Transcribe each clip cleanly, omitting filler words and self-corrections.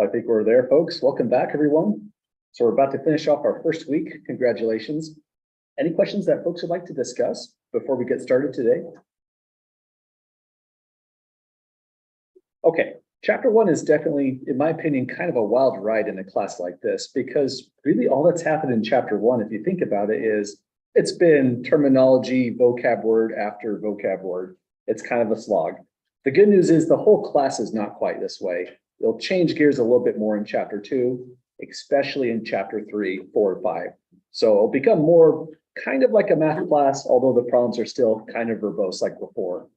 I think we're there, folks. Welcome back, everyone. So we're about to finish off our first week. Congratulations. Any questions that folks would like to discuss before we get started today? Okay, chapter one is definitely, in my opinion, kind of a wild ride in a class like this, because really all that's happened in chapter one, if you think about it, is it's been terminology, vocab word after vocab word. It's kind of a slog. The good news is the whole class is not quite this way. It'll change gears a little bit more in chapter two, especially in chapter 3, 4, and 5. So it'll become more kind of like a math class, although the problems are still kind of verbose like before.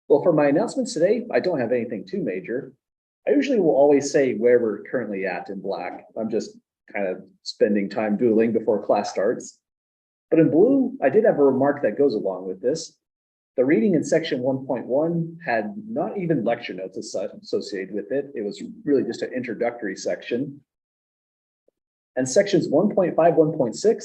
Well, for my announcements today, I don't have anything too major. I usually will always say where we're currently at in black. I'm just kind of spending time doodling before class starts. But in blue, I did have a remark that goes along with this. The reading in section 1.1 had not even lecture notes associated with it. It was really just an introductory section. And sections 1.5, 1.6,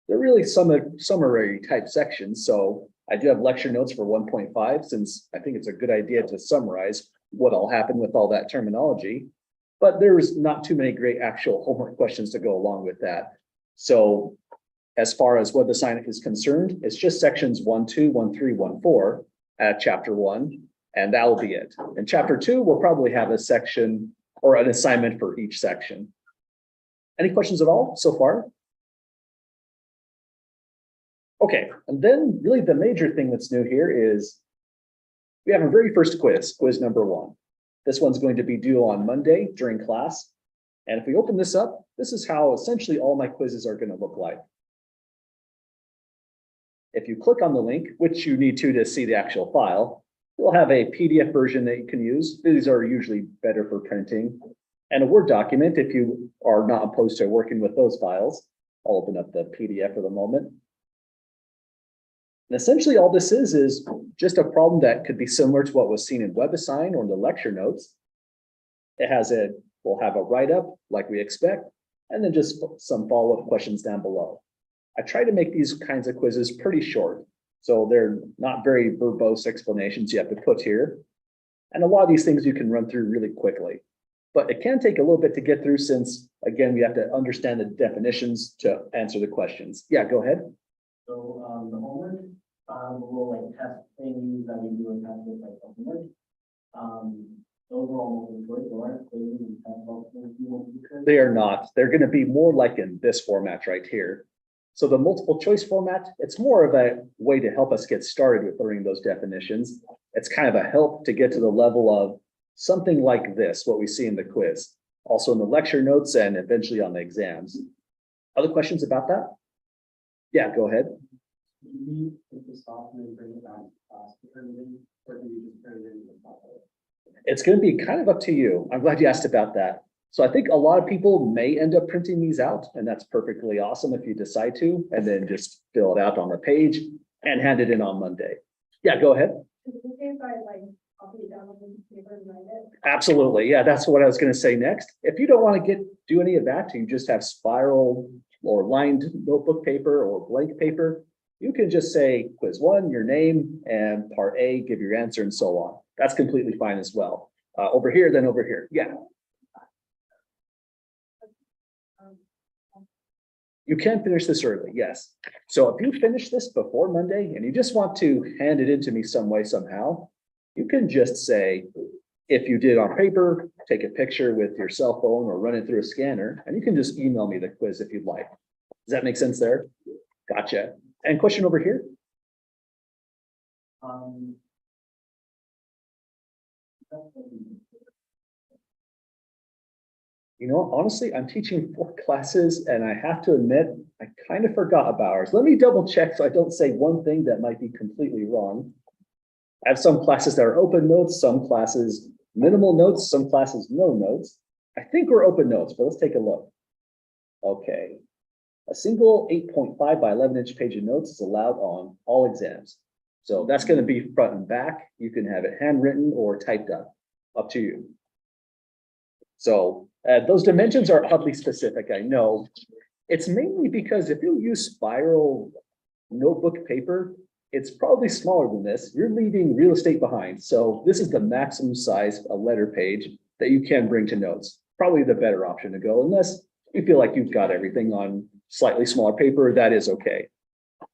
they're really summary type sections. So I do have lecture notes for 1.5, since I think it's a good idea to summarize what all happened with all that terminology. But there's not too many great actual homework questions to go along with that. So as far as what the assignment is concerned, it's just sections 1, 2, 1, 3, 1, 4 at chapter 1, and that will be it. In chapter 2, we'll probably have a section or an assignment for each section. Any questions at all so far? Okay, and then really the major thing that's new here is we have our very first quiz, quiz number 1. This one's going to be due on Monday during class. And if we open this up, this is how essentially all my quizzes are going to look like. If you click on the link, which you need to see the actual file, you'll have a PDF version that you can use. These are usually better for printing. And a Word document if you are not opposed to working with those files. I'll open up the PDF for the moment. And essentially all this is just a problem that could be similar to what was seen in WebAssign or in the lecture notes. We'll have a write-up like we expect, and then just some follow-up questions down below. I try to make these kinds of quizzes pretty short, so they're not very verbose explanations you have to put here. And a lot of these things you can run through really quickly. But it can take a little bit to get through since, again, we have to understand the definitions to answer the questions. Yeah, go ahead. So the homework, we'll like test things that we do in test with like homework. Those are all multiple choice, so aren't quizzes and test boxes. They are not. They're going to be more like in this format right here. So the multiple choice format, it's more of a way to help us get started with learning those definitions. It's kind of a help to get to the level of something like this, what we see in the quiz, also in the lecture notes and eventually on the exams. Other questions about that? Yeah, go ahead. Do you need to stop and bring it back to class to turn it in, or do you just turn it in the file? It's going to be kind of up to you. I'm glad you asked about that. So I think a lot of people may end up printing these out, and that's perfectly awesome if you decide to, and then just fill it out on the page and hand it in on Monday. Yeah, go ahead. Absolutely. Yeah, that's what I was going to say next. If you don't want to do any of that, you just have spiral or lined notebook paper or blank paper, you can just say quiz 1, your name, and part A, give your answer, and so on. That's completely fine as well. Over here, then over here. Yeah. You can finish this early, yes. So if you finish this before Monday and you just want to hand it in to me some way, somehow, you can just say, if you did on paper, take a picture with your cell phone or run it through a scanner, and you can just email me the quiz if you'd like. Does that make sense there? Gotcha. And question over here? You know, honestly, I'm teaching 4 classes and I have to admit, I kind of forgot about ours. Let me double check so I don't say one thing that might be completely wrong. I have some classes that are open notes, some classes minimal notes, some classes no notes. I think we're open notes, but let's take a look. Okay. A single 8.5 by 11-inch page of notes is allowed on all exams. So that's going to be front and back. You can have it handwritten or typed up to you. So those dimensions are oddly specific, I know. It's mainly because if you use spiral notebook paper, it's probably smaller than this. You're leaving real estate behind. So this is the maximum size, a letter page, that you can bring to notes. probably the better option to go, unless you feel like you've got everything on slightly smaller paper, that is okay.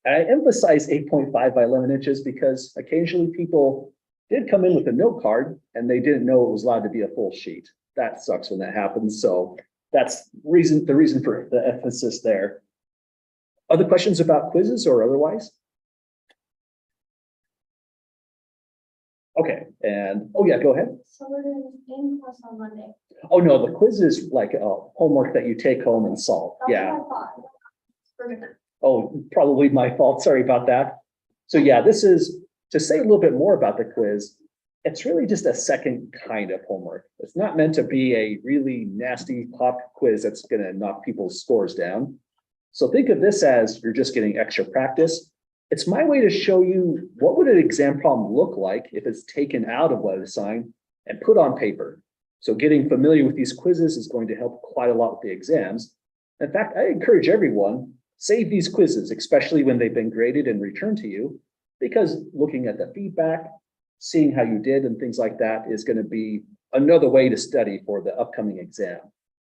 And I emphasize 8.5 by 11 inches because occasionally people did come in with a note card and they didn't know it was allowed to be a full sheet. That sucks when that happens. So that's the reason for the emphasis there. Other questions about quizzes or otherwise? Okay, and oh yeah, go ahead. So we're doing in class on Monday. Oh no, the quiz is like homework that you take home and solve. That's Yeah. what I thought. We're gonna- Oh, probably my fault. Sorry about that. So yeah, this is to say a little bit more about the quiz. It's really just a second kind of homework. It's not meant to be a really nasty pop quiz that's going to knock people's scores down. So think of this as you're just getting extra practice. It's my way to show you what would an exam problem look like if it's taken out of what is assigned and put on paper. So getting familiar with these quizzes is going to help quite a lot with the exams. In fact, I encourage everyone, save these quizzes, especially when they've been graded and returned to you, because looking at the feedback, seeing how you did and things like that is going to be another way to study for the upcoming exam.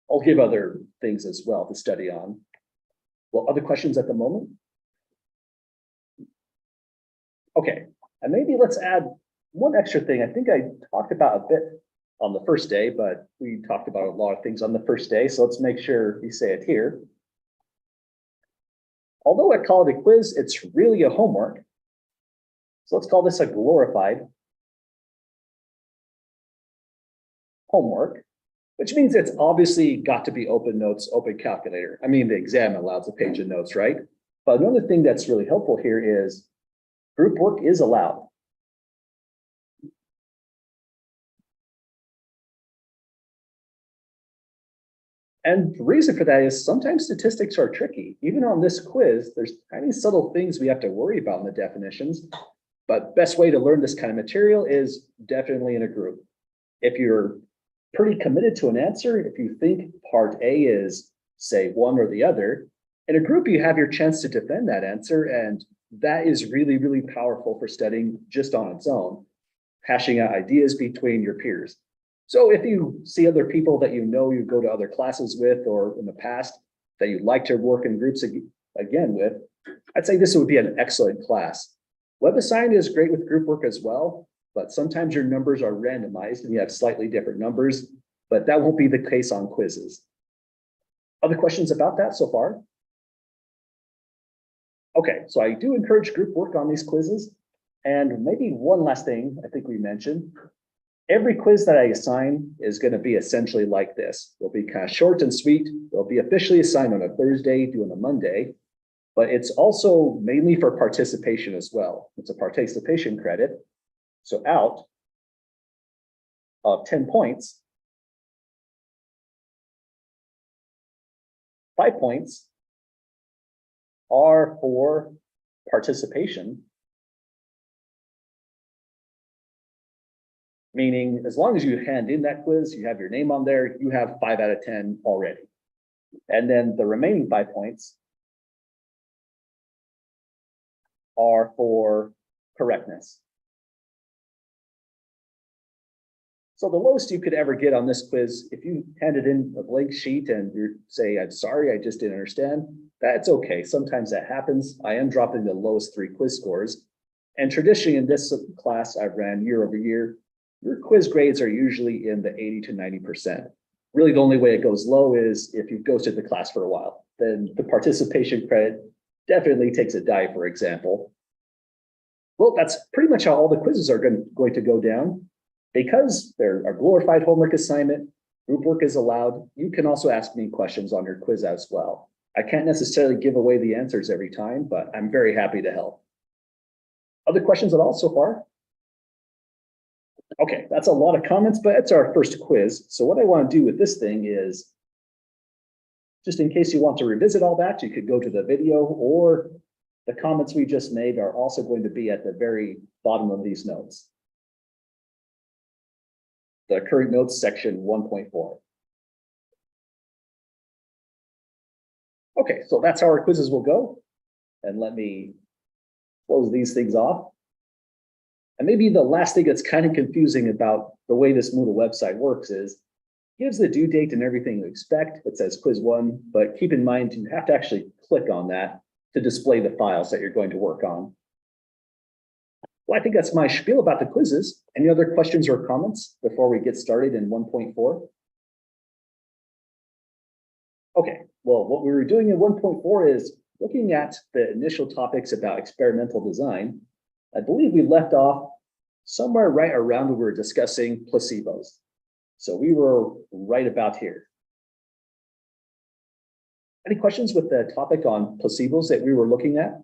I'll give other things as well to study on. Well, other questions at the moment? Okay, and maybe let's add one extra thing. I think I talked about a bit on the first day, but we talked about a lot of things on the first day. So let's make sure we say it here. Although I call it a quiz, it's really a homework. So let's call this a glorified homework, which means it's obviously got to be open notes, open calculator. I mean, the exam allows a page of notes, right? But another thing that's really helpful here is group work is allowed. And the reason for that is sometimes statistics are tricky. Even on this quiz, there's tiny subtle things we have to worry about in the definitions. But best way to learn this kind of material is definitely in a group. If you're pretty committed to an answer, if you think part A is, say, one or the other, in a group, you have your chance to defend that answer. And that is really, really powerful for studying just on its own, hashing out ideas between your peers. So if you see other people that you know you go to other classes with or in the past that you'd like to work in groups again with, I'd say this would be an excellent class. WebAssign is great with group work as well, but sometimes your numbers are randomized and you have slightly different numbers, but that won't be the case on quizzes. Other questions about that so far? Okay, so I do encourage group work on these quizzes. And maybe one last thing I think we mentioned. Every quiz that I assign is going to be essentially like this. They'll be kind of short and sweet. They'll be officially assigned on a Thursday, due on a Monday, but it's also mainly for participation as well. It's a participation credit. So out of 10 points, 5 points are for participation. Meaning, as long as you hand in that quiz, you have your name on there, you have 5 out of 10 already. And then the remaining 5 points are for correctness. So the lowest you could ever get on this quiz, if you handed in a blank sheet and you say, I'm sorry, I just didn't understand, that's okay. Sometimes that happens. I am dropping the lowest 3 quiz scores. And traditionally in this class I've ran year over year, your quiz grades are usually in the 80 to 90%. Really, the only way it goes low is if you've ghosted the class for a while. Then the participation credit definitely takes a dive, for example. Well, that's pretty much how all the quizzes are going to go down. Because they're a glorified homework assignment, group work is allowed. You can also ask me questions on your quiz as well. I can't necessarily give away the answers every time, but I'm very happy to help. Other questions at all so far? Okay, that's a lot of comments, but it's our first quiz. So what I want to do with this thing is, just in case you want to revisit all that, you could go to the video, or the comments we just made are also going to be at the very bottom of these notes. The current notes section 1.4. Okay, so that's how our quizzes will go. And let me close these things off. And maybe the last thing that's kind of confusing about the way this Moodle website works is Gives the due date and everything you expect. It says quiz 1, but keep in mind you have to actually click on that to display the files that you're going to work on. Well, I think that's my spiel about the quizzes. Any other questions or comments before we get started in 1.4? Okay, well, what we were doing in 1.4 is looking at the initial topics about experimental design. I believe we left off somewhere right around when we were discussing placebos. So we were right about here. Any questions with the topic on placebos that we were looking at?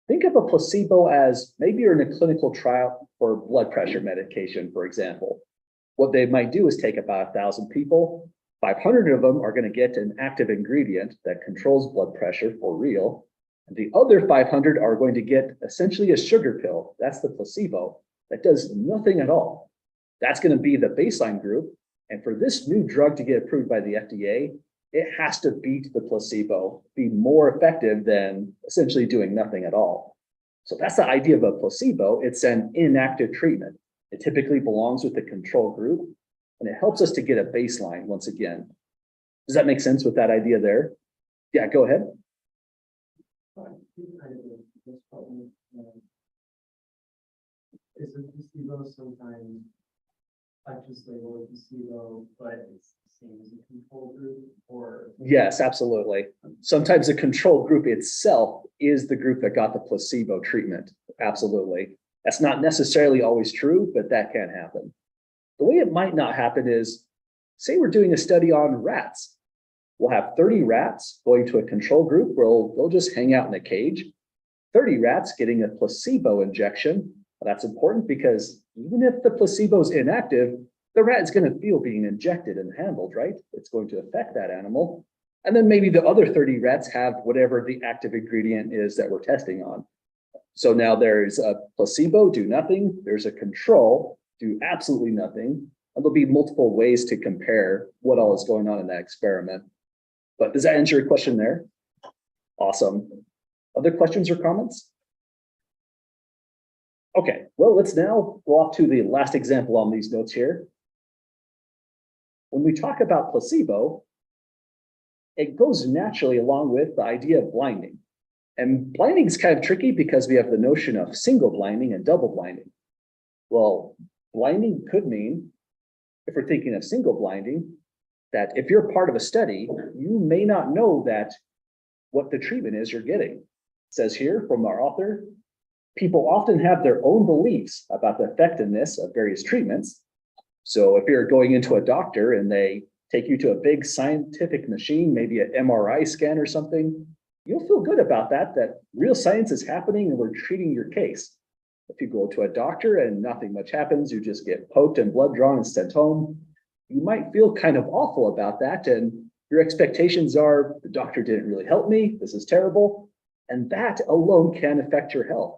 Think of a placebo as maybe you're in a clinical trial for blood pressure medication, for example. What they might do is take about 1,000 people, 500 of them are going to get an active ingredient that controls blood pressure for real. And the other 500 are going to get essentially a sugar pill. That's the placebo that does nothing at all. That's going to be the baseline group. And for this new drug to get approved by the FDA, it has to beat the placebo, be more effective than essentially doing nothing at all. So that's the idea of a placebo. It's an inactive treatment. It typically belongs with the control group, and it helps us to get a baseline once again. Does that make sense with that idea there? Yeah, go ahead. Is a placebo sometimes just labeled a placebo, but it's the same as a control group, or? Yes, absolutely. Sometimes the control group itself is the group that got the placebo treatment. Absolutely. That's not necessarily always true, but that can happen. The way it might not happen is, say we're doing a study on rats. We'll have 30 rats going to a control group where they'll just hang out in a cage. 30 rats getting a placebo injection. Well, that's important because even if the placebo is inactive, the rat is going to feel being injected and handled, right? It's going to affect that animal. And then maybe the other 30 rats have whatever the active ingredient is that we're testing on. So now there's a placebo, do nothing. There's a control, do absolutely nothing. And there'll be multiple ways to compare what all is going on in that experiment. But does that answer your question there? Awesome. Other questions or comments? Okay, well, let's now go off to the last example on these notes here. When we talk about placebo, it goes naturally along with the idea of blinding. And blinding is kind of tricky because we have the notion of single blinding and double blinding. Well, blinding could mean, if we're thinking of single blinding, that if you're part of a study, you may not know that what the treatment is you're getting. It says here from our author, people often have their own beliefs about the effectiveness of various treatments. So if you're going into a doctor and they take you to a big scientific machine, maybe an MRI scan or something, you'll feel good about that real science is happening and we're treating your case. If you go to a doctor and nothing much happens, you just get poked and blood drawn and sent home, you might feel kind of awful about that. And your expectations are, the doctor didn't really help me, this is terrible. And that alone can affect your health.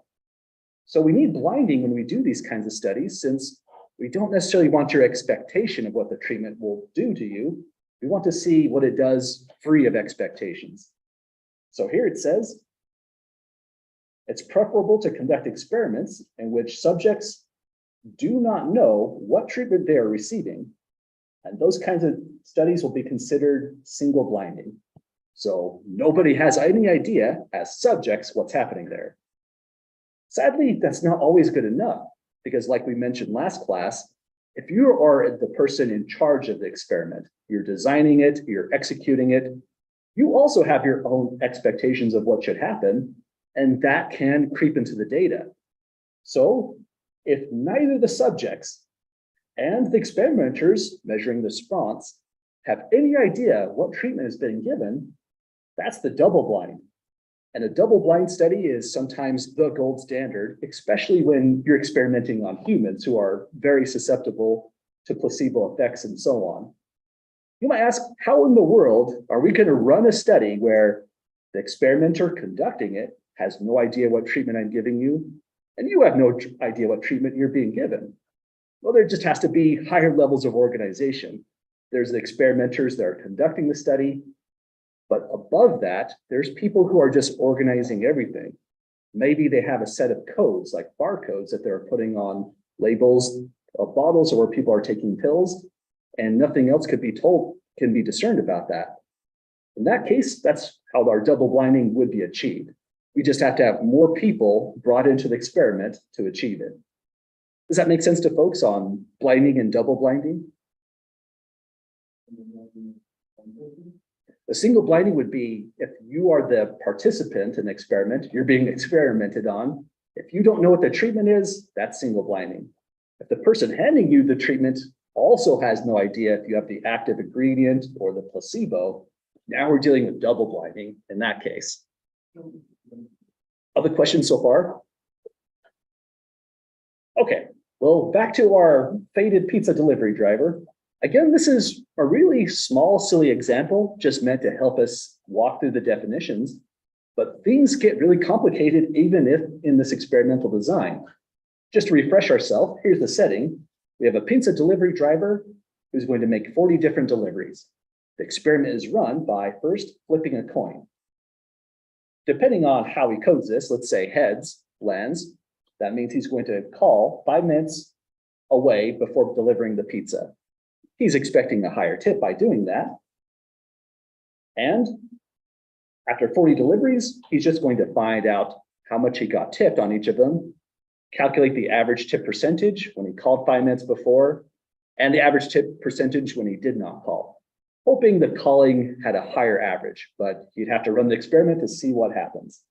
So we need blinding when we do these kinds of studies, since we don't necessarily want your expectation of what the treatment will do to you. We want to see what it does free of expectations. So here it says, it's preferable to conduct experiments in which subjects do not know what treatment they are receiving. And those kinds of studies will be considered single blinding. So nobody has any idea as subjects what's happening there. Sadly, that's not always good enough because like we mentioned last class, if you are the person in charge of the experiment, you're designing it, you're executing it, you also have your own expectations of what should happen, and that can creep into the data. So if neither the subjects and the experimenters measuring the response have any idea what treatment is being given, that's the double blind. And a double blind study is sometimes the gold standard, especially when you're experimenting on humans who are very susceptible to placebo effects and so on. You might ask, how in the world are we going to run a study where the experimenter conducting it has no idea what treatment I'm giving you, and you have no idea what treatment you're being given? Well, there just has to be higher levels of organization. There's the experimenters that are conducting the study, but above that, there's people who are just organizing everything. Maybe they have a set of codes like barcodes that they're putting on labels of bottles or where people are taking pills, and nothing else can be discerned about that. In that case, that's how our double blinding would be achieved. We just have to have more people brought into the experiment to achieve it. Does that make sense to folks on blinding and double blinding? The single blinding would be if you are the participant in the experiment, you're being experimented on. If you don't know what the treatment is, that's single blinding. If the person handing you the treatment also has no idea if you have the active ingredient or the placebo, now we're dealing with double blinding in that case. Other questions so far? Okay, well, back to our faded pizza delivery driver. Again, this is a really small, silly example, just meant to help us walk through the definitions. But things get really complicated even if in this experimental design. Just to refresh ourselves, here's the setting. We have a pizza delivery driver who's going to make 40 different deliveries. The experiment is run by first flipping a coin. Depending on how he codes this, let's say heads lands, that means he's going to call 5 minutes away before delivering the pizza. He's expecting a higher tip by doing that. And after 40 deliveries, he's just going to find out how much he got tipped on each of them, calculate the average tip percentage when he called 5 minutes before, and the average tip percentage when he did not call, hoping the calling had a higher average, but you'd have to run the experiment to see what happens.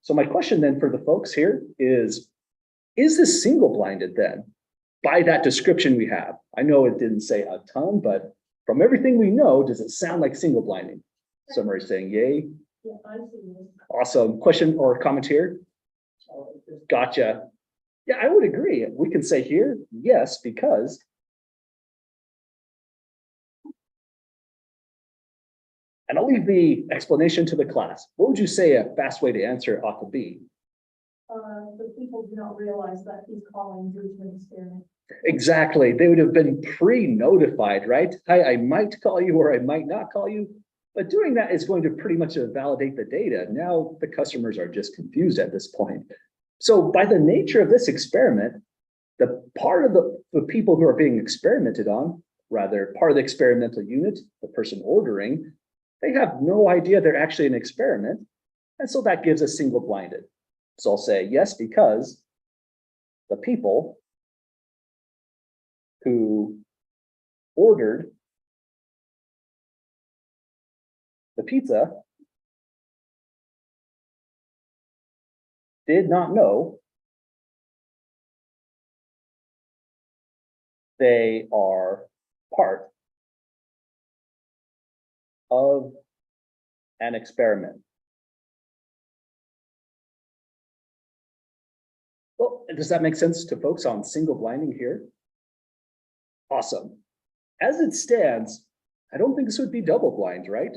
So my question then for the folks here is this single blinded then? By that description we have. I know it didn't say a ton, but from everything we know, does it sound like single blinding? Some are saying yay. Yeah, I see this. Awesome. Question or comment here? Gotcha. Yeah, I would agree. We can say here, yes, because. And I'll leave the explanation to the class. What would you say a fast way to answer it ought to be? The people do not realize that he's calling due to an experiment. Exactly. They would have been pre-notified, right? Hi, I might call you or I might not call you. But doing that is going to pretty much validate the data. Now the customers are just confused at this point. So by the nature of this experiment, the part of the people who are being experimented on, rather part of the experimental unit, the person ordering, they have no idea they're actually an experiment. And so that gives us single blinded. So I'll say yes, because the people who ordered the pizza did not know they are part of an experiment. Well, does that make sense to folks on single blinding here? Awesome. As it stands, I don't think this would be double blind, right?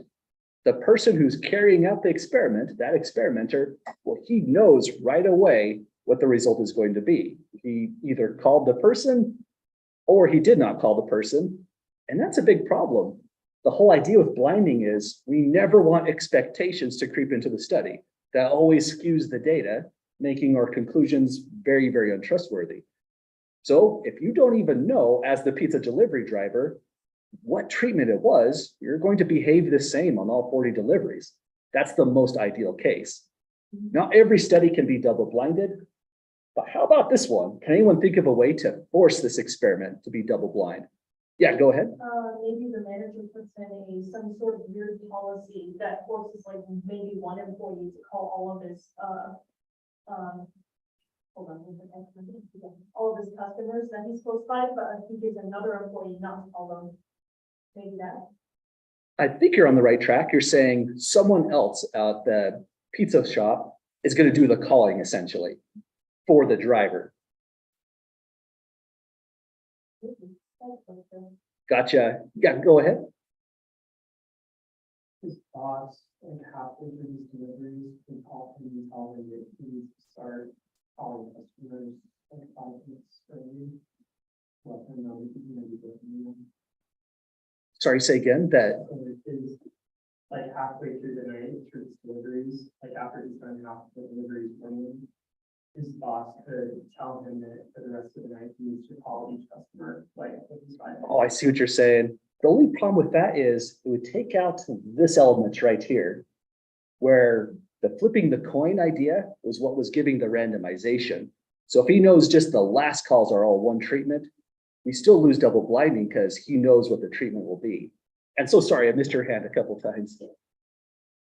The person who's carrying out the experiment, that experimenter, well, he knows right away what the result is going to be. He either called the person or he did not call the person. And that's a big problem. The whole idea with blinding is we never want expectations to creep into the study. That always skews the data, making our conclusions very, very untrustworthy. So if you don't even know, as the pizza delivery driver, what treatment it was, you're going to behave the same on all 40 deliveries. That's the most ideal case. Not every study can be double blinded, but how about this one? Can anyone think of a way to force this experiment to be double blind? Yeah, go ahead. Maybe the manager puts in some sort of weird policy that forces like maybe one employee to call all of his, hold on, all of his customers that he's close by, but he gives another employee not to call them. Maybe that. I think you're on the right track. You're saying someone else at the pizza shop is going to do the calling essentially for the driver. Gotcha. Yeah, go ahead. His boss and halfway through these deliveries and all through these holidays, he needs to start calling customers like 5 minutes early. Let them know that he's going to be working them. Sorry, say again that. So it is like halfway through the night through his deliveries, like after he's done half the deliveries running, his boss could tell him that for the rest of the night, he needs to call each customer, like, if he's fine. Oh, I see what you're saying. The only problem with that is it would take out this element right here, where the flipping the coin idea was what was giving the randomization. So if he knows just the last calls are all one treatment, we still lose double blinding because he knows what the treatment will be. And so sorry, I missed your hand a couple times.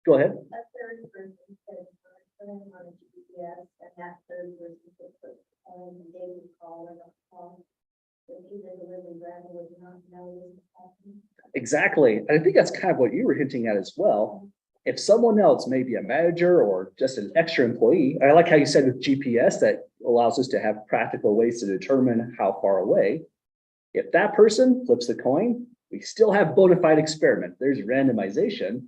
Go ahead. A third person said, put in on a GPS, and that third person could put, they would call or not call. If he's a delivery driver, would not know this is happening. Exactly. And I think that's kind of what you were hinting at as well. If someone else, maybe a manager or just an extra employee, I like how you said with GPS that allows us to have practical ways to determine how far away. If that person flips the coin, we still have bona fide experiment. There's randomization.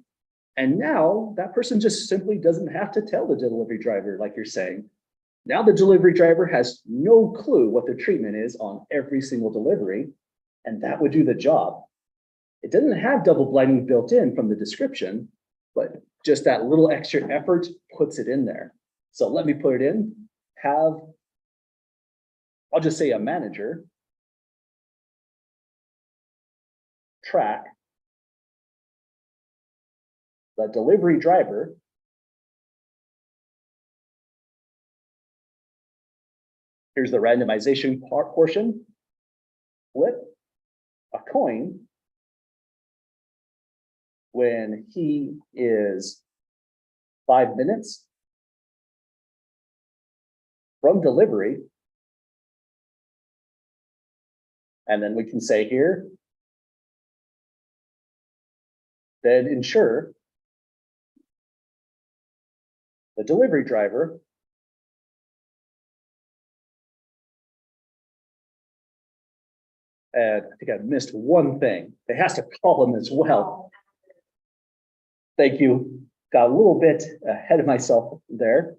And now that person just simply doesn't have to tell the delivery driver, like you're saying. Now the delivery driver has no clue what the treatment is on every single delivery, and that would do the job. It doesn't have double blinding built in from the description, but just that little extra effort puts it in there. So let me put it in, I'll just say a manager track the delivery driver here's the randomization portion, flip a coin when he is 5 minutes from delivery. And then we can say here, then ensure the delivery driver and I think I missed one thing. It has to call him as well. Thank you. Got a little bit ahead of myself there.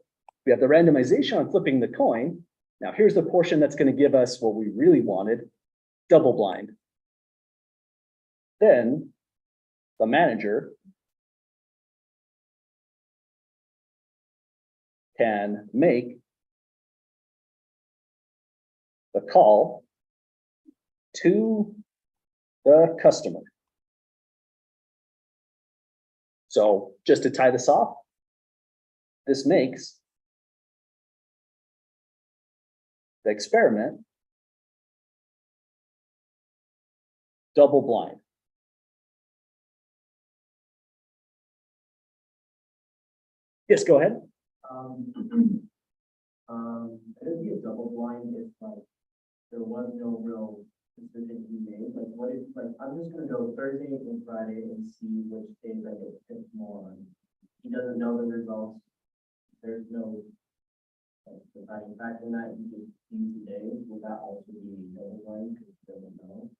We have the randomization on flipping the coin. Now here's the portion that's going to give us what we really wanted, double blind. Then the manager can make the call to the customer. So just to tie this off, this makes the experiment double blind. Yes, go ahead. It'd be a double blind if like there was no real decision he made. Like what if like I'm just gonna go Thursday and Friday and see which days I get picked more on. He doesn't know the results. There's no like deciding factor in that. He just sees the days. Will that also be double blind because he doesn't know?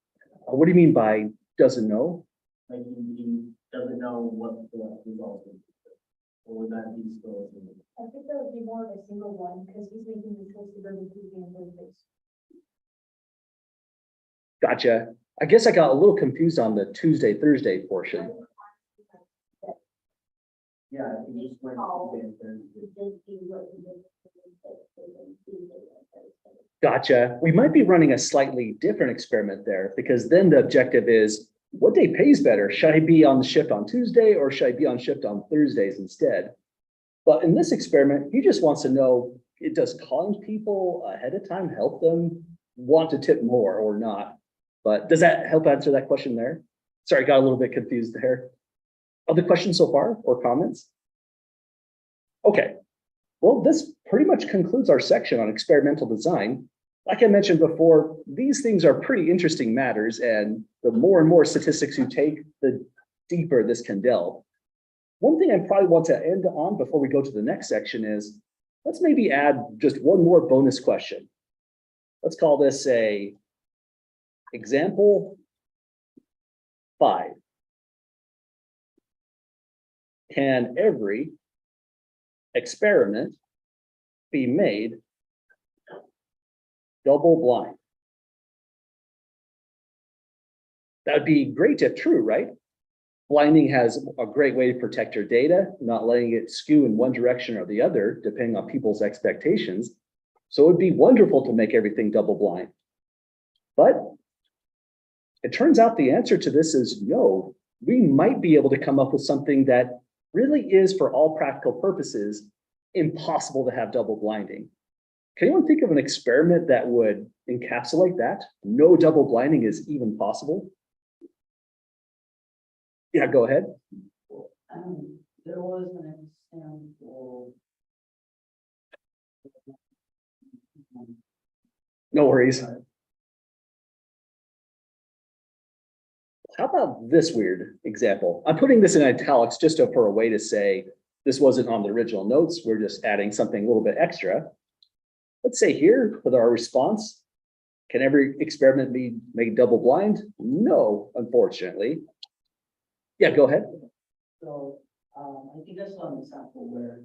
What do you mean by doesn't know? Like he doesn't know what the result is. Or would that be still? I think that would be more of a single one, because he's making the choice to go to Tuesday and Thursdays. Gotcha. I guess I got a little confused on the Tuesday, Thursday portion. Yeah, he just went Tuesday and Thursday. Gotcha. We might be running a slightly different experiment there because then the objective is what day pays better? Should I be on the shift on Tuesday or should I be on shift on Thursdays instead? But in this experiment, he just wants to know, it does calling people ahead of time help them want to tip more or not? But does that help answer that question there? Sorry, got a little bit confused there. Other questions so far or comments? Okay, well, this pretty much concludes our section on experimental design. Like I mentioned before, these things are pretty interesting matters, and the more and more statistics you take, the deeper this can delve. One thing I probably want to end on before we go to the next section is, let's maybe add just one more bonus question. Let's call this a example 5. Can every experiment be made double blind? That would be great if true, right? Blinding has a great way to protect your data, not letting it skew in one direction or the other, depending on people's expectations. So it'd be wonderful to make everything double blind. But it turns out the answer to this is no. We might be able to come up with something that really is, for all practical purposes, impossible to have double blinding. Can anyone think of an experiment that would encapsulate that? No double blinding is even possible? Yeah, go ahead. There was an example. No worries. How about this weird example? I'm putting this in italics just for a way to say this wasn't on the original notes. We're just adding something a little bit extra. Let's say here with our response, can every experiment be made double blind? No, unfortunately. Yeah, go ahead. So, I think I saw an example where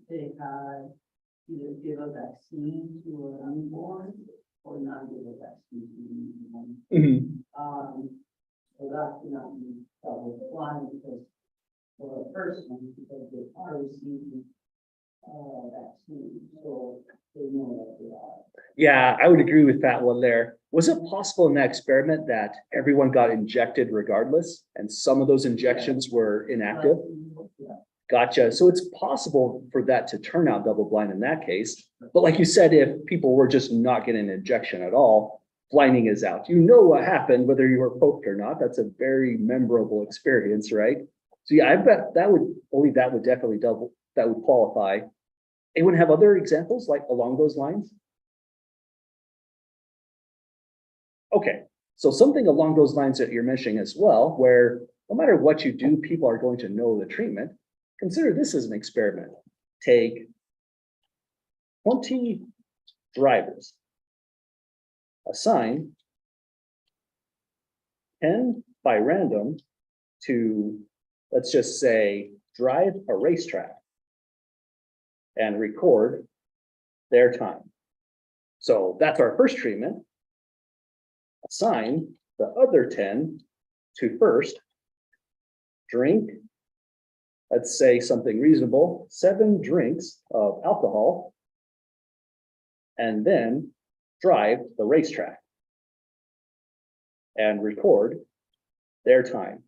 they had either give a vaccine to a newborn or not give a vaccine to a newborn. So that cannot be double blind because for a person, because they are receiving vaccine, so they know that they are. Yeah, I would agree with that one there. Was it possible in that experiment that everyone got injected regardless, and some of those injections were inactive? Yeah. Gotcha. So it's possible for that to turn out double blind in that case. But like you said, if people were just not getting an injection at all, blinding is out. You know what happened, whether you were poked or not. That's a very memorable experience, right? So yeah, I bet that would definitely that would qualify. Anyone have other examples like along those lines? Okay, so something along those lines that you're mentioning as well, where no matter what you do, people are going to know the treatment. Consider this as an experiment. Take 20 drivers, assign 10 by random to, let's just say, drive a racetrack and record their time. So that's our first treatment. Assign the other 10 to first drink, let's say something reasonable, 7 drinks of alcohol, and then drive the racetrack and record their time.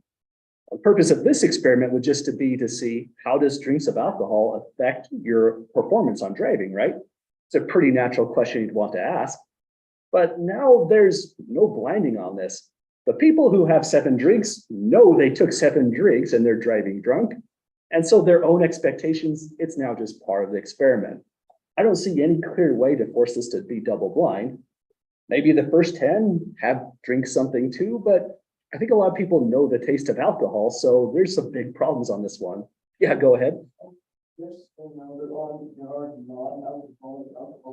The purpose of this experiment would just to be to see how does drinks of alcohol affect your performance on driving, right? It's a pretty natural question you'd want to ask. But now there's no blinding on this. The people who have 7 drinks know they took 7 drinks and they're driving drunk. And so their own expectations, it's now just part of the experiment. I don't see any clear way to force this to be double blind. Maybe the first 10 have drink something too, but I think a lot of people know the taste of alcohol. So there's some big problems on this one. Yeah, go ahead.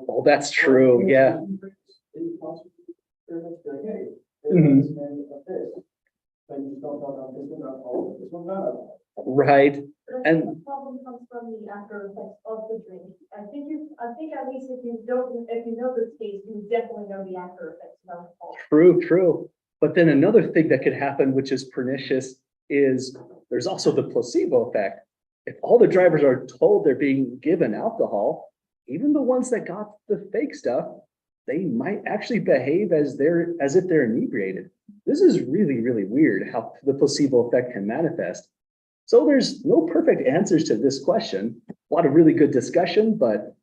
Oh, that's true. Yeah. Right. And the problem comes from the after effects of the drink. I think at least if you know the taste, you definitely know the after effects of alcohol. True. But then another thing that could happen, which is pernicious, is there's also the placebo effect. If all the drivers are told they're being given alcohol, even the ones that got the fake stuff, they might actually behave as if they're inebriated. This is really, really weird how the placebo effect can manifest. So there's no perfect answers to this question. A lot of really good discussion, but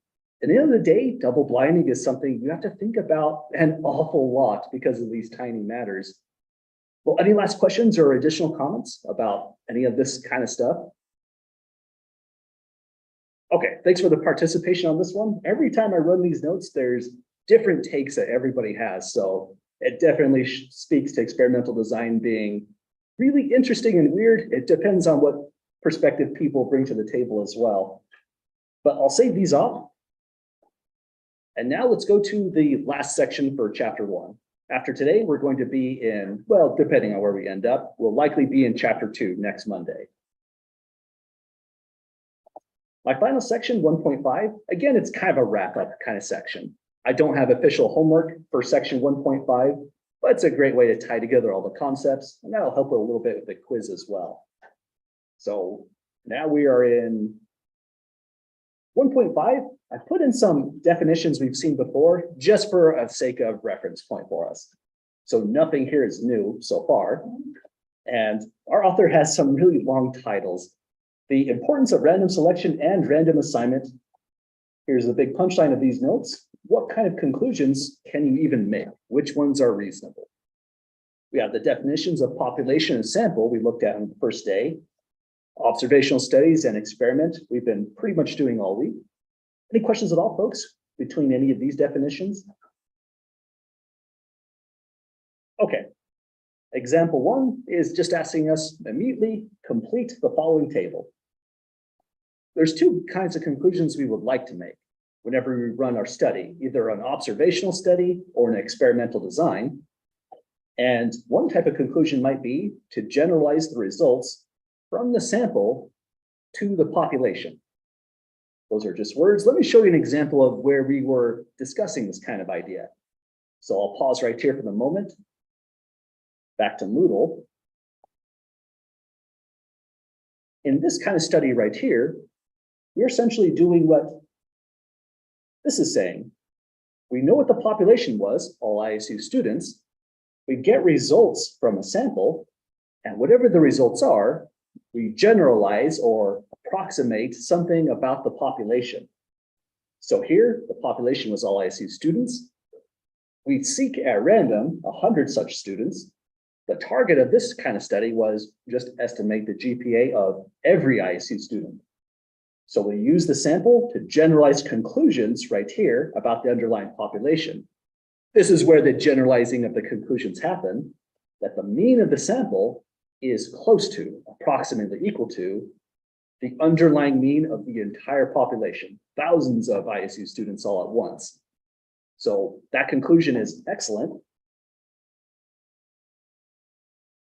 at the end of the day, double blinding is something you have to think about an awful lot because of these tiny matters. Well, any last questions or additional comments about any of this kind of stuff? Okay, thanks for the participation on this one. Every time I run these notes, there's different takes that everybody has. So it definitely speaks to experimental design being really interesting and weird. It depends on what perspective people bring to the table as well. But I'll save these off. And now let's go to the last section for chapter 1. After today, we're going to be in, well, depending on where we end up, we'll likely be in chapter 2 next Monday. My final section, 1.5, again, it's kind of a wrap-up kind of section. I don't have official homework for section 1.5, but it's a great way to tie together all the concepts, and that'll help a little bit with the quiz as well. So now we are in 1.5, I put in some definitions we've seen before, just for a sake of reference point for us. So nothing here is new so far. And our author has some really long titles. The importance of random selection and random assignment. Here's the big punchline of these notes. What kind of conclusions can you even make? Which ones are reasonable? We have the definitions of population and sample we looked at on the first day. Observational studies and experiment we've been pretty much doing all week. Any questions at all, folks, between any of these definitions? Okay. Example 1 is just asking us immediately complete the following table. There's two kinds of conclusions we would like to make whenever we run our study, either an observational study or an experimental design. And one type of conclusion might be to generalize the results from the sample to the population. Those are just words. Let me show you an example of where we were discussing this kind of idea. So I'll pause right here for the moment. Back to Moodle. In this kind of study right here, we're essentially doing what this is saying. We know what the population was, all ISU students. We get results from a sample, and whatever the results are, we generalize or approximate something about the population. So here, the population was all ISU students. We seek at random 100 such students. The target of this kind of study was just estimate the GPA of every ISU student. So we use the sample to generalize conclusions right here about the underlying population. This is where the generalizing of the conclusions happen, that the mean of the sample is close to, approximately equal to, the underlying mean of the entire population, thousands of ISU students all at once. So that conclusion is excellent.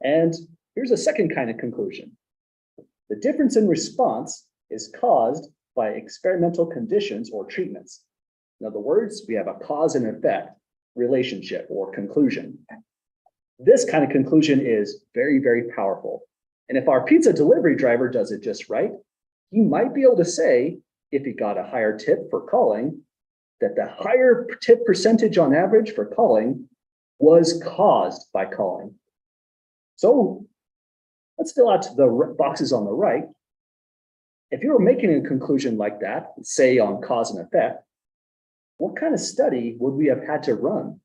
And here's a second kind of conclusion. The difference in response is caused by experimental conditions or treatments. In other words, we have a cause and effect relationship or conclusion. This kind of conclusion is very, very powerful. And if our pizza delivery driver does it just right, he might be able to say, if he got a higher tip for calling, that the higher tip percentage on average for calling was caused by calling. So let's fill out the boxes on the right. If you were making a conclusion like that, say on cause and effect, what kind of study would we have had to run?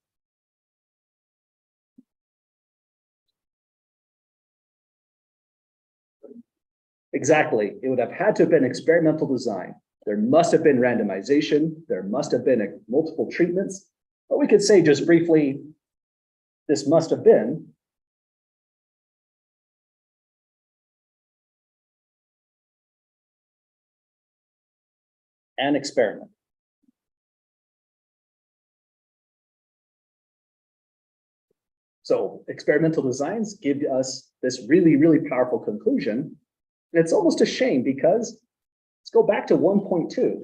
Exactly, it would have had to have been experimental design. There must have been randomization, there must have been multiple treatments, but we could say just briefly, this must have been an experiment. So experimental designs give us this really, really powerful conclusion. And it's almost a shame because let's go back to 1.2.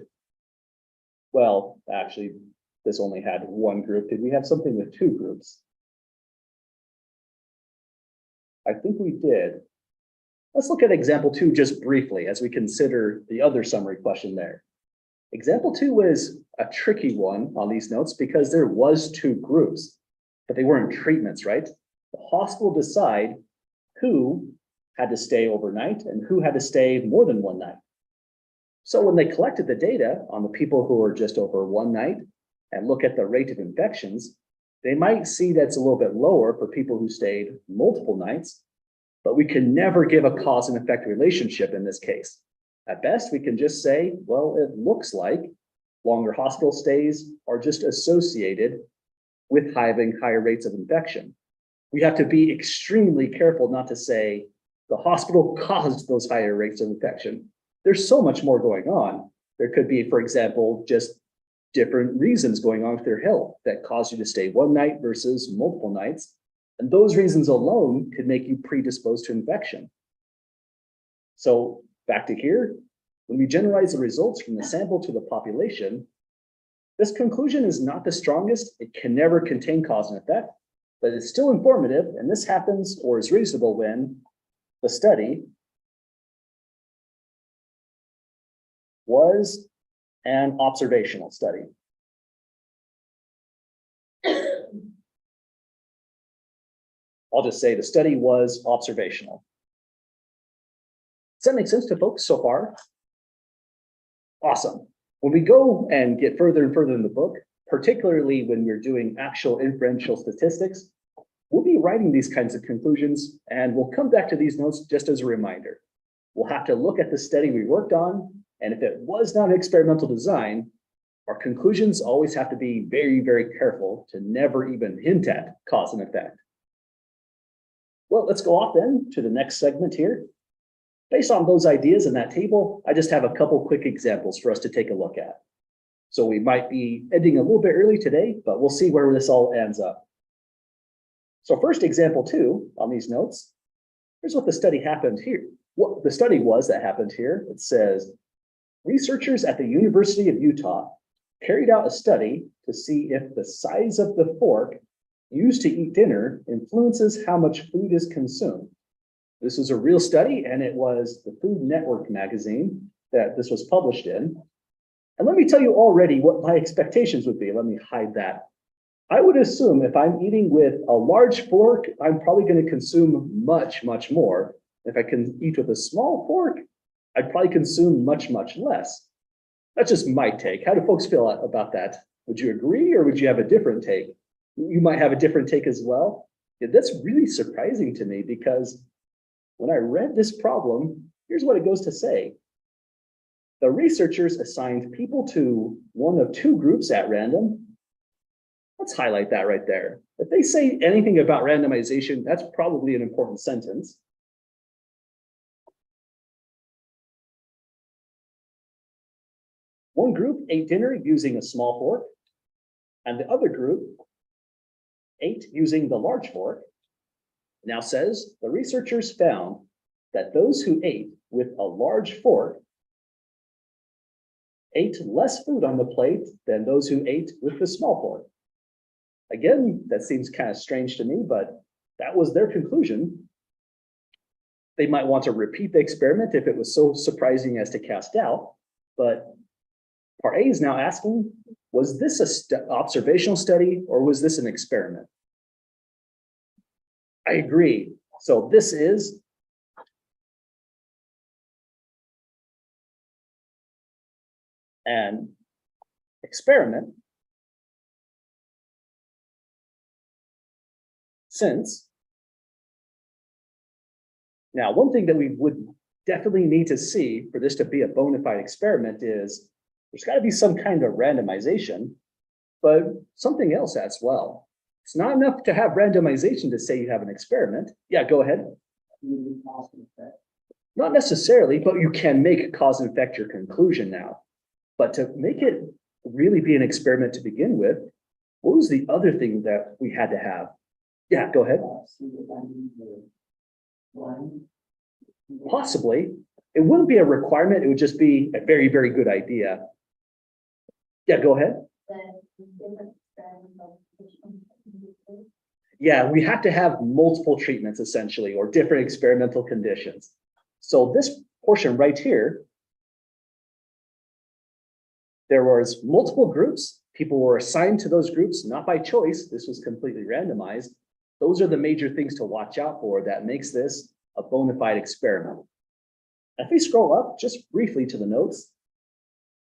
Well, actually, this only had one group. Did we have something with two groups? I think we did. Let's look at example 2 just briefly as we consider the other summary question there. Example 2 was a tricky one on these notes because there was two groups, but they weren't treatments, right? The hospital decide who had to stay overnight and who had to stay more than one night. So when they collected the data on the people who were just over one night and look at the rate of infections, they might see that's a little bit lower for people who stayed multiple nights, but we can never give a cause and effect relationship in this case. At best, we can just say, well, it looks like longer hospital stays are just associated with having higher rates of infection. We have to be extremely careful not to say the hospital caused those higher rates of infection. There's so much more going on. There could be, for example, just different reasons going on with their health that cause you to stay one night versus multiple nights. And those reasons alone could make you predisposed to infection. So back to here, when we generalize the results from the sample to the population, this conclusion is not the strongest. It can never contain cause and effect, but it's still informative. And this happens or is reasonable when the study was and observational study. I'll just say the study was observational. Does that make sense to folks so far? Awesome. When we go and get further and further in the book, particularly when we're doing actual inferential statistics, we'll be writing these kinds of conclusions, and we'll come back to these notes just as a reminder. We'll have to look at the study we worked on, and if it was not an experimental design, our conclusions always have to be very, very careful to never even hint at cause and effect. Well, let's go off then to the next segment here. Based on those ideas in that table, I just have a couple quick examples for us to take a look at. So we might be ending a little bit early today, but we'll see where this all ends up. So first example 2 on these notes, here's what the study happened here. What the study was that happened here. It says, researchers at the University of Utah carried out a study to see if the size of the fork used to eat dinner influences how much food is consumed. This is a real study, and it was the Food Network magazine that this was published in. And let me tell you already what my expectations would be. Let me hide that. I would assume if I'm eating with a large fork, I'm probably going to consume much, much more. If I can eat with a small fork, I'd probably consume much, much less. That's just my take. How do folks feel about that? Would you agree, or would you have a different take? You might have a different take as well. Yeah, that's really surprising to me, because when I read this problem, here's what it goes to say. The researchers assigned people to one of 2 groups at random. Let's highlight that right there. If they say anything about randomization, that's probably an important sentence. One group ate dinner using a small fork, and the other group ate using the large fork. Now says the researchers found that those who ate with a large fork ate less food on the plate than those who ate with the small fork. Again, that seems kind of strange to me, but that was their conclusion. They might want to repeat the experiment if it was so surprising as to cast doubt, but part A is now asking, was this an observational study or was this an experiment? I agree. So this is an experiment, since now one thing that we would definitely need to see for this to be a bona fide experiment is there's got to be some kind of randomization, but something else as well. It's not enough to have randomization to say you have an experiment. Yeah, go ahead. Not necessarily, but you can make cause and effect your conclusion now. But to make it really be an experiment to begin with, what was the other thing that we had to have? Yeah, go ahead. Possibly. It wouldn't be a requirement. It would just be a very, very good idea. Yeah, go ahead. Yeah, we have to have multiple treatments essentially, or different experimental conditions. So this portion right here, there was multiple groups. People were assigned to those groups, not by choice. This was completely randomized. Those are the major things to watch out for that makes this a bona fide experiment. If we scroll up just briefly to the notes,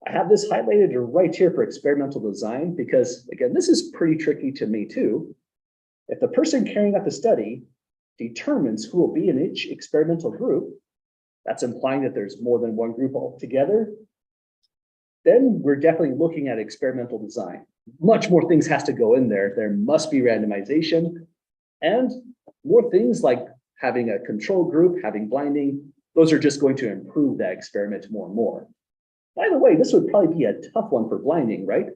I have this highlighted right here for experimental design because, again, this is pretty tricky to me too. If the person carrying out the study determines who will be in each experimental group, that's implying that there's more than one group altogether, then we're definitely looking at experimental design. Much more things has to go in there. There must be randomization and more things like having a control group, having blinding. Those are just going to improve that experiment more and more. By the way, this would probably be a tough one for blinding, right?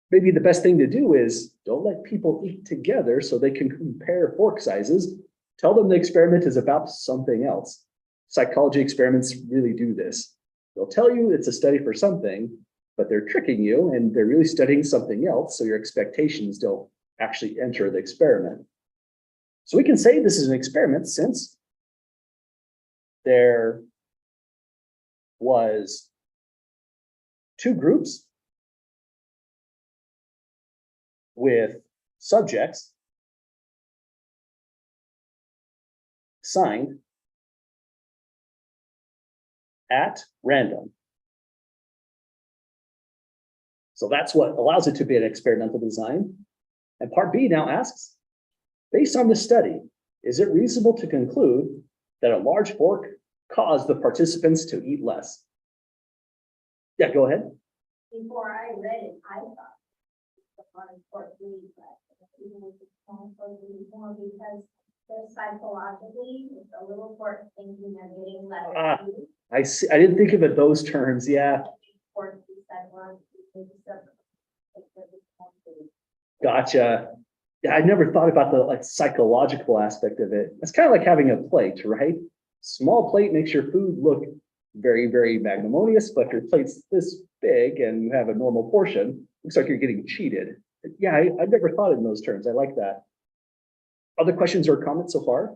Maybe the best thing to do is don't let people eat together so they can compare fork sizes. Tell them the experiment is about something else. Psychology experiments really do this. They'll tell you it's a study for something, but they're tricking you and they're really studying something else, so your expectations don't actually enter the experiment. So we can say this is an experiment since there was two groups with subjects assigned at random. So that's what allows it to be an experimental design. And part B now asks, based on this study, is it reasonable to conclude that a large fork caused the participants to eat less? Yeah, go ahead. Before I read it, I thought the one for me, but even with the small for me more because they're psychologically, it's a little fork thinking they're getting less food. I see. I didn't think of it those terms. Yeah. Fork is psychologically, Gotcha. Yeah, I never thought about the like psychological aspect of it. It's kind of like having a plate, right? Small plate makes your food look very, very magnanimous, but if your plate's this big and you have a normal portion, looks like you're getting cheated. Yeah, I never thought in those terms. I like that. Other questions or comments so far?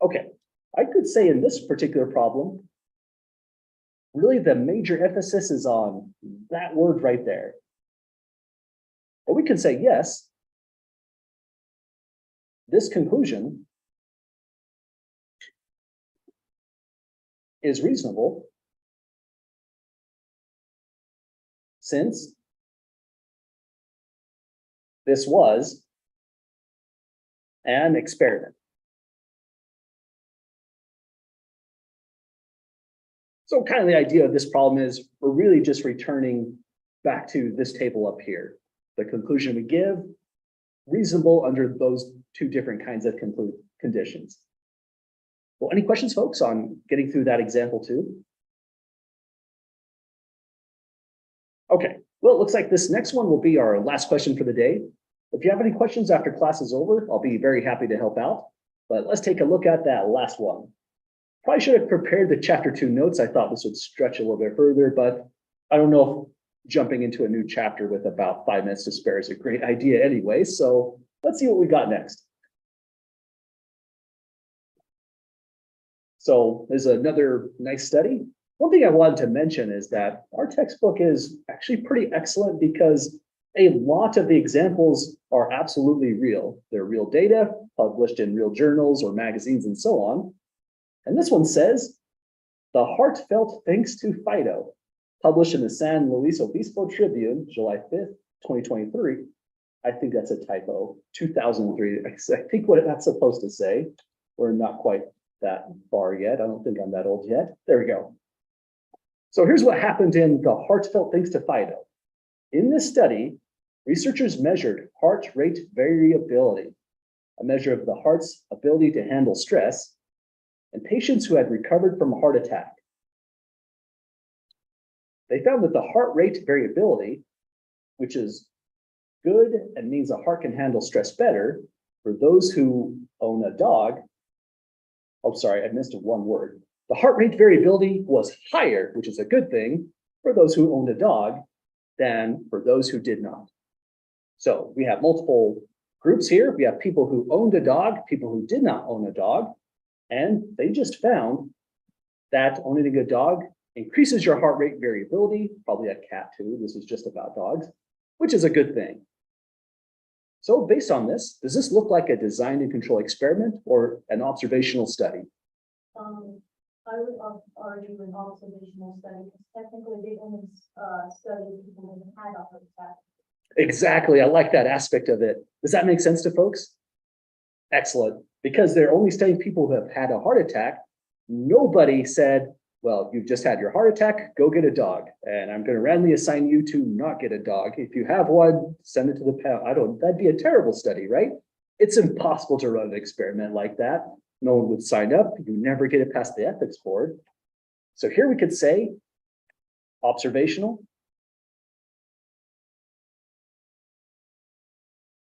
Okay, I could say in this particular problem, really the major emphasis is on that word right there. Or we can say, yes, this conclusion is reasonable since this was an experiment. So kind of the idea of this problem is we're really just returning back to this table up here. The conclusion we give, reasonable under those two different kinds of conditions. Well, any questions, folks, on getting through that example too? Okay, well, it looks like this next one will be our last question for the day. If you have any questions after class is over, I'll be very happy to help out. But let's take a look at that last one. Probably should have prepared the chapter 2 notes. I thought this would stretch a little bit further, but I don't know if jumping into a new chapter with about 5 minutes to spare is a great idea anyway. So let's see what we got next. So there's another nice study. One thing I wanted to mention is that our textbook is actually pretty excellent because a lot of the examples are absolutely real. They're real data published in real journals or magazines and so on. And this one says, the heartfelt thanks to Fido, published in the San Luis Obispo Tribune, July 5th, 2023. I think that's a typo, 2003. I think what that's supposed to say. We're not quite that far yet. I don't think I'm that old yet. There we go. So here's what happened in the heartfelt thanks to Fido. In this study, researchers measured heart rate variability, a measure of the heart's ability to handle stress, in patients who had recovered from a heart attack. They found that the heart rate variability, which is good and means a heart can handle stress better, for those who own a dog. Oh, sorry, I missed one word. The heart rate variability was higher, which is a good thing, for those who owned a dog than for those who did not. So we have multiple groups here. We have people who owned a dog, people who did not own a dog, and they just found that owning a dog increases your heart rate variability, probably a cat too. This is just about dogs, which is a good thing. So based on this, does this look like a design and control experiment or an observational study? I would argue an observational study, because technically they only study people who had a heart attack. Exactly. I like that aspect of it. Does that make sense to folks? Excellent. Because they're only studying people who have had a heart attack. Nobody said, well, you've just had your heart attack, go get a dog. And I'm going to randomly assign you to not get a dog. If you have one, send it to the pound. That'd be a terrible study, right? It's impossible to run an experiment like that. No one would sign up. You never get it past the ethics board. So here we could say observational.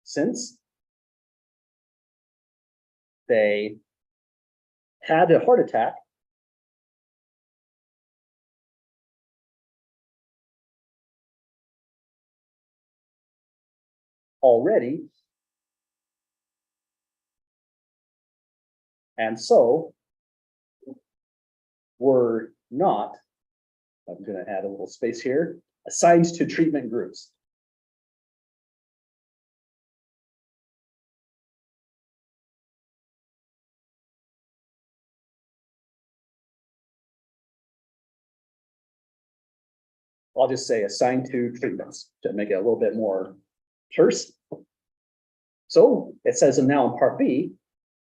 Since they had a heart attack, already, and so were not, I'm going to add a little space here, assigned to treatment groups. I'll just say assigned to treatments to make it a little bit more terse. So it says now in part B,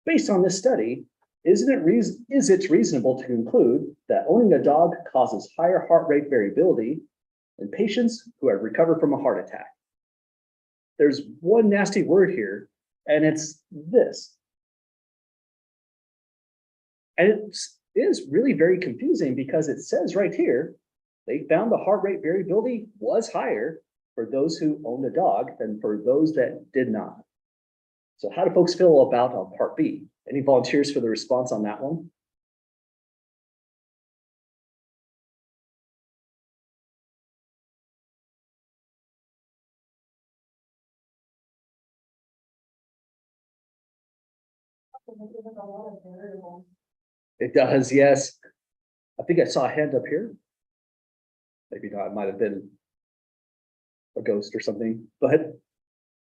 based on this study, is it reasonable to conclude that owning a dog causes higher heart rate variability in patients who have recovered from a heart attack? There's one nasty word here, and it's this. And it is really very confusing because it says right here, they found the heart rate variability was higher for those who owned a dog than for those that did not. So how do folks feel about on part B? Any volunteers for the response on that one? It does, yes. I think I saw a hand up here. Maybe not, it might have been a ghost or something, but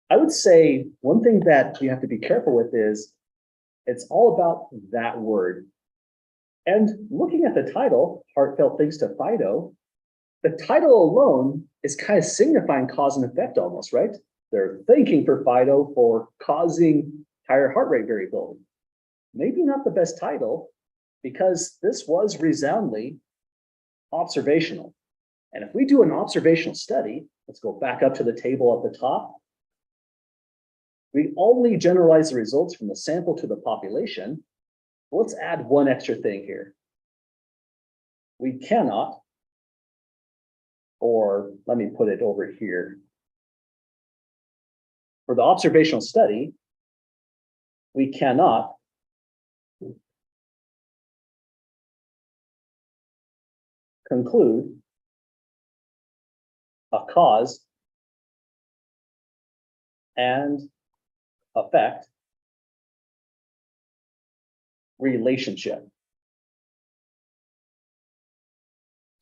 I would say one thing that you have to be careful with is it's all about that word. And looking at the title, Heartfelt Thanks to Fido, the title alone is kind of signifying cause and effect almost, right? They're thanking for Fido for causing higher heart rate variability. Maybe not the best title because this was resoundingly observational. And if we do an observational study, let's go back up to the table at the top. We only generalize the results from the sample to the population. Let's add one extra thing here. We cannot, or let me put it over here. For the observational study, we cannot conclude a cause and effect relationship.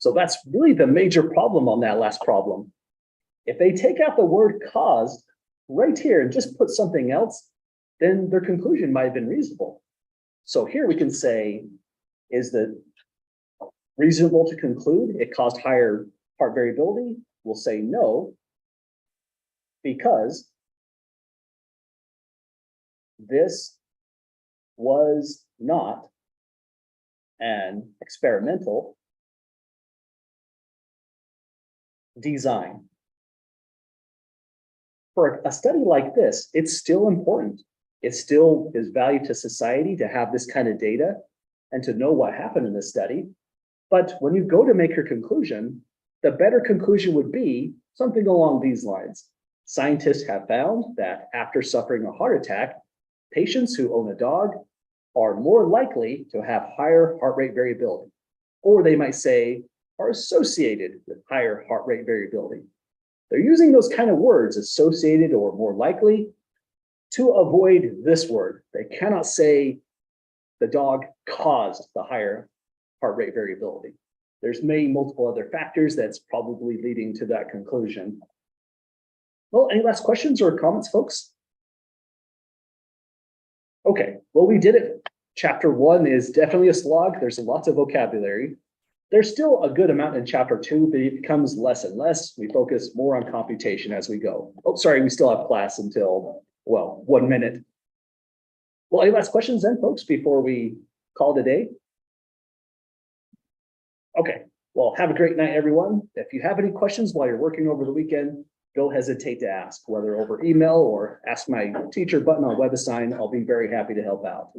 So that's really the major problem on that last problem. If they take out the word caused right here and just put something else, then their conclusion might have been reasonable. So here we can say, is it reasonable to conclude it caused higher heart variability? We'll say no, because this was not an experimental design. For a study like this, it's still important. It still is value to society to have this kind of data and to know what happened in this study. But when you go to make your conclusion, the better conclusion would be something along these lines. Scientists have found that after suffering a heart attack, patients who own a dog are more likely to have higher heart rate variability, or they might say are associated with higher heart rate variability. They're using those kind of words, associated or more likely, to avoid this word. They cannot say the dog caused the higher heart rate variability. There's multiple other factors that's probably leading to that conclusion. Well, any last questions or comments, folks? Okay, well, we did it. Chapter 1 is definitely a slog. There's lots of vocabulary. There's still a good amount in chapter 2, but it becomes less and less. We focus more on computation as we go. Oh, sorry, we still have class until, well, 1 minute. Well, any last questions then, folks, before we call it a day? Okay, well, have a great night, everyone. If you have any questions while you're working over the weekend, don't hesitate to ask, whether over email or ask my teacher button on WebAssign. I'll be very happy to help out.